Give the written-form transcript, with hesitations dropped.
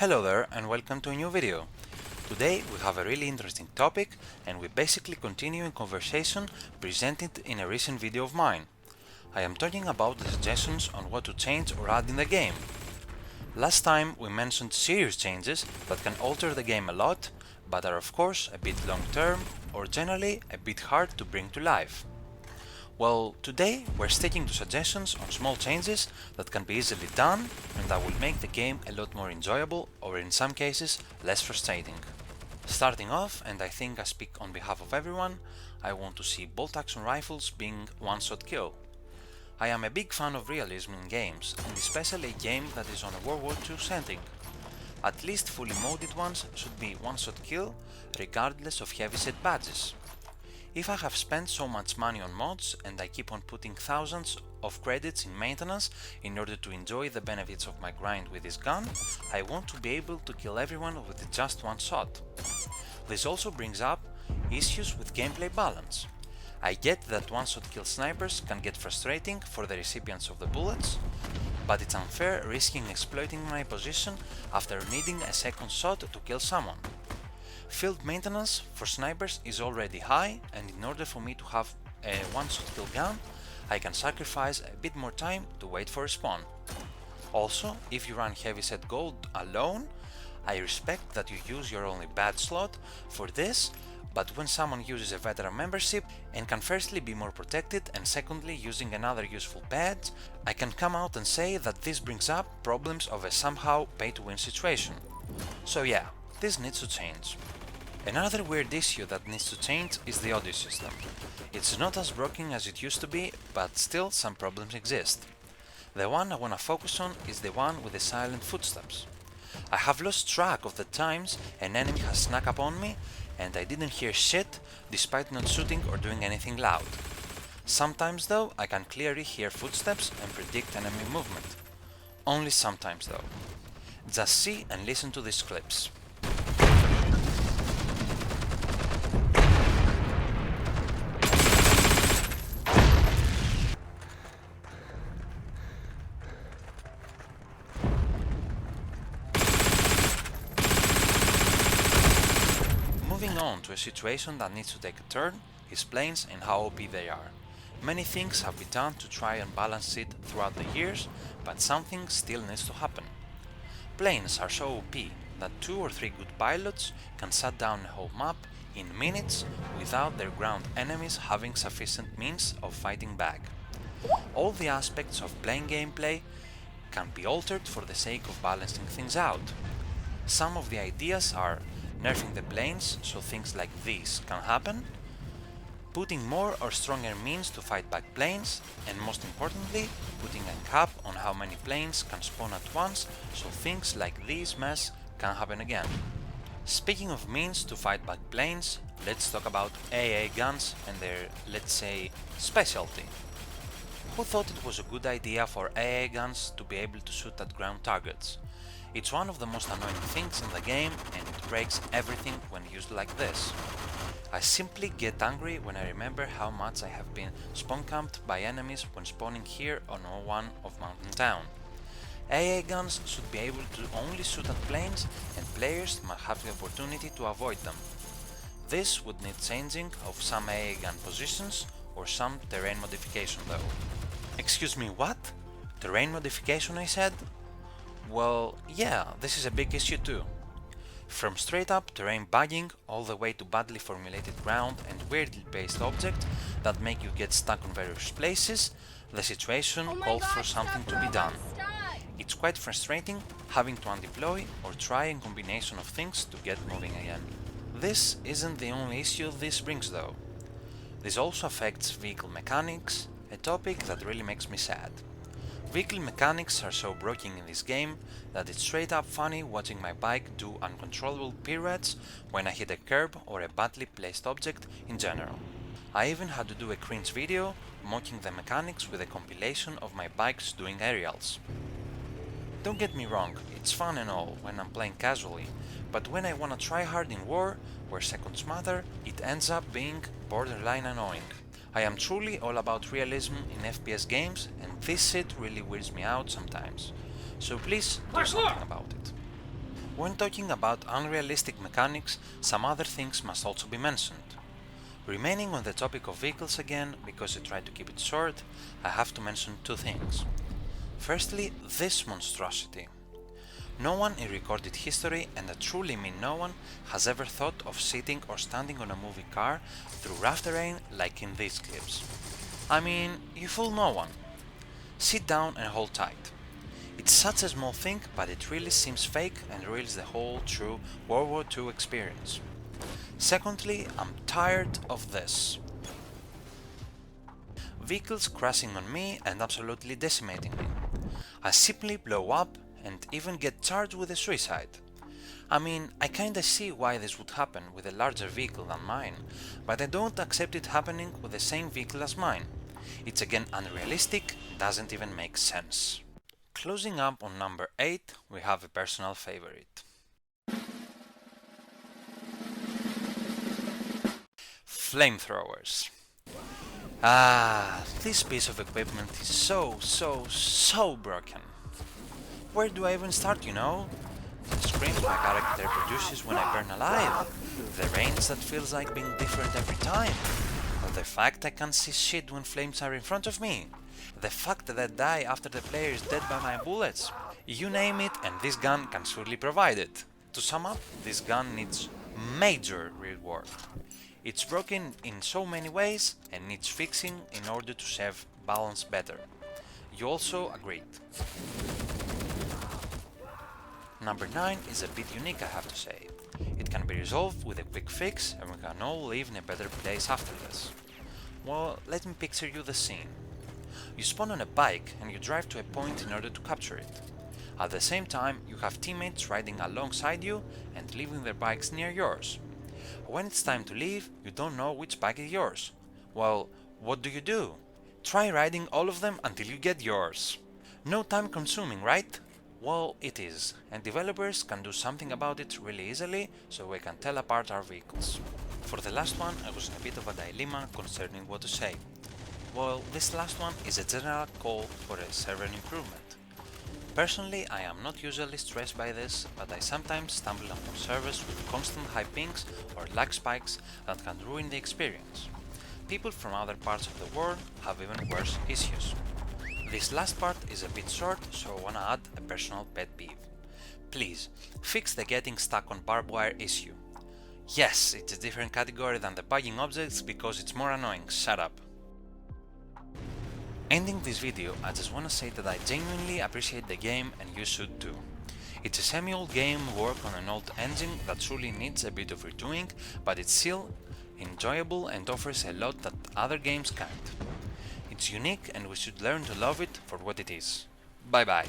Hello there and welcome to a new video. Today we have a really interesting topic and we basically continue a conversation presented in a recent video of mine. I am talking about the suggestions on what to change or add in the game. Last time we mentioned serious changes that can alter the game a lot, but are of course a bit long term or generally a bit hard to bring to life. Well, today we're sticking to suggestions on small changes that can be easily done and that will make the game a lot more enjoyable or in some cases less frustrating. Starting off, and I think I speak on behalf of everyone, I want to see bolt action rifles being one-shot kill. I am a big fan of realism in games, and especially a game that is on a World War II setting. At least fully modded ones should be one-shot kill regardless of heavy-set badges. If I have spent so much money on mods and I keep on putting thousands of credits in maintenance in order to enjoy the benefits of my grind with this gun, I want to be able to kill everyone with just one shot. This also brings up issues with gameplay balance. I get that one-shot kill snipers can get frustrating for the recipients of the bullets, but it's unfair risking exploiting my position after needing a second shot to kill someone. Field maintenance for snipers is already high, and in order for me to have a one-shot kill gun, I can sacrifice a bit more time to wait for a spawn. Also, if you run heavy-set gold alone, I respect that you use your only badge slot for this, but when someone uses a veteran membership and can firstly be more protected and secondly using another useful badge, I can come out and say that this brings up problems of a somehow pay-to-win situation. So yeah, this needs to change. Another weird issue that needs to change is the audio system. It's not as broken as it used to be, but still some problems exist. The one I wanna focus on is the one with the silent footsteps. I have lost track of the times an enemy has snuck up on me and I didn't hear shit despite not shooting or doing anything loud. Sometimes though I can clearly hear footsteps and predict enemy movement. Only sometimes though. Just see and listen to these clips. Moving on to a situation that needs to take a turn is planes and how OP they are. Many things have been done to try and balance it throughout the years, but something still needs to happen. Planes are so OP that 2 or 3 good pilots can shut down a whole map in minutes without their ground enemies having sufficient means of fighting back. All the aspects of plane gameplay can be altered for the sake of balancing things out. Some of the ideas are nerfing the planes so things like this can happen, putting more or stronger means to fight back planes, and most importantly, putting a cap on how many planes can spawn at once so things like this mess can happen again. Speaking of means to fight back planes, let's talk about AA guns and their, let's say, specialty. Who thought it was a good idea for AA guns to be able to shoot at ground targets? It's one of the most annoying things in the game and it breaks everything when used like this. I simply get angry when I remember how much I have been spawn camped by enemies when spawning here on O1 of Mountain Town. AA guns should be able to only shoot at planes and players must have the opportunity to avoid them. This would need changing of some AA gun positions or some terrain modification though. Excuse me, what? Terrain modification, I said? Well, yeah, this is a big issue too. From straight up terrain bugging all the way to badly formulated ground and weirdly based objects that make you get stuck on various places, the situation calls for something to be done. It's quite frustrating having to undeploy or try a combination of things to get moving again. This isn't the only issue this brings though. This also affects vehicle mechanics, a topic that really makes me sad. Vehicle mechanics are so broken in this game that it's straight up funny watching my bike do uncontrollable pirouettes when I hit a curb or a badly placed object in general. I even had to do a cringe video mocking the mechanics with a compilation of my bikes doing aerials. Don't get me wrong, it's fun and all when I'm playing casually, but when I wanna try hard in war, where seconds matter, it ends up being borderline annoying. I am truly all about realism in FPS games and this shit really weirds me out sometimes, so please do something about it. When talking about unrealistic mechanics, some other things must also be mentioned. Remaining on the topic of vehicles again, because I tried to keep it short, I have to mention two things. Firstly, this monstrosity. No one in recorded history, and I truly mean no one, has ever thought of sitting or standing on a movie car through rough terrain like in these clips. I mean, you fool no one. Sit down and hold tight. It's such a small thing, but it really seems fake and ruins the whole true World War II experience. Secondly, I'm tired of this. Vehicles crashing on me and absolutely decimating me. I simply blow up and even get charged with a suicide. I mean, I kinda see why this would happen with a larger vehicle than mine, but I don't accept it happening with the same vehicle as mine. It's again unrealistic, doesn't even make sense. Closing up on number 8, we have a personal favorite. Flamethrowers. This piece of equipment is so broken. Where do I even start, you know? The screams my character produces when I burn alive, the range that feels like being different every time, the fact I can't see shit when flames are in front of me, the fact that I die after the player is dead by my bullets. You name it and this gun can surely provide it. To sum up, this gun needs major rework. It's broken in so many ways and needs fixing in order to serve balance better. You also agreed. Number 9 is a bit unique, I have to say. It can be resolved with a quick fix and we can all live in a better place after this. Well, let me picture you the scene. You spawn on a bike and you drive to a point in order to capture it. At the same time, you have teammates riding alongside you and leaving their bikes near yours. When it's time to leave, you don't know which bike is yours. Well, what do? Try riding all of them until you get yours. No time consuming, right? Well, it is, and developers can do something about it really easily, so we can tell apart our vehicles. For the last one, I was in a bit of a dilemma concerning what to say. Well, this last one is a general call for a server improvement. Personally, I am not usually stressed by this, but I sometimes stumble upon servers with constant high pings or lag spikes that can ruin the experience. People from other parts of the world have even worse issues. This last part is a bit short, so I wanna add a personal pet peeve. Please, fix the getting stuck on barbed wire issue. Yes, it's a different category than the bugging objects because it's more annoying, shut up. Ending this video, I just wanna say that I genuinely appreciate the game and you should too. It's a semi-old game work on an old engine that truly needs a bit of redoing, but it's still enjoyable and offers a lot that other games can't. It's unique and we should learn to love it for what it is. Bye bye.